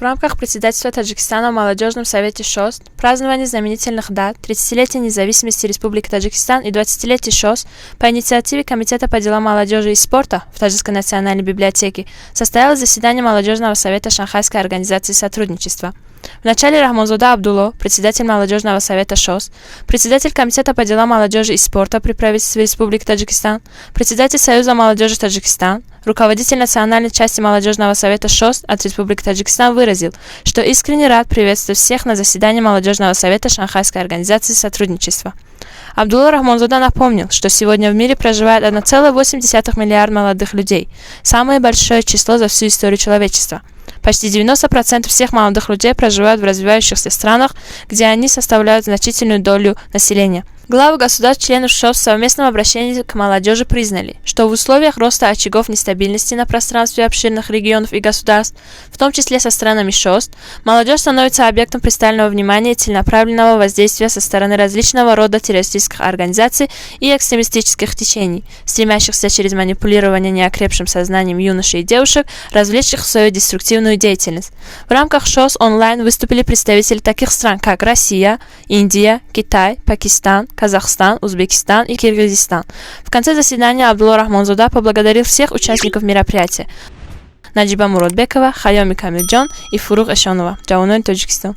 В рамках председательства Таджикистана в Молодежном совете ШОС, празднование знаменательных дат 30-летия независимости Республики Таджикистан и 20-летия ШОС по инициативе Комитета по делам молодежи и спорта в Таджикской национальной библиотеке состоялось заседание Молодежного совета Шанхайской организации сотрудничества. В начале Рахмонзода Абдулло, председатель Молодежного совета ШОС, председатель Комитета по делам молодежи и спорта при правительстве Республики Таджикистан, председатель Союза молодежи Таджикистан, руководитель национальной части Молодежного совета ШОС от Республики Таджикистан выразил, что искренне рад приветствовать всех на заседании Молодежного совета Шанхайской организации сотрудничества. Абдулла Рахмонзода напомнил, что сегодня в мире проживает 1,8 миллиарда молодых людей, самое большое число за всю историю человечества. Почти 90% всех молодых людей проживают в развивающихся странах, где они составляют значительную долю населения. Главы государств-членов ШОС в совместном обращении к молодежи признали, что в условиях роста очагов нестабильности на пространстве обширных регионов и государств, в том числе со странами ШОС, молодежь становится объектом пристального внимания и целенаправленного воздействия со стороны различного рода террористических организаций и экстремистических течений, стремящихся через манипулирование неокрепшим сознанием юношей и девушек развлечь их в свою деструктивную деятельность. В рамках ШОС онлайн выступили представители таких стран, как Россия, Индия, Китай, Пакистан, Казахстан, Узбекистан и Киргизстан. В конце заседания Абдулла Рахмонзода поблагодарил всех участников мероприятия. Наджиба Муродбекова, Хайоми Камирджон и Фурух Эшонова. Джауной, Таджикистан.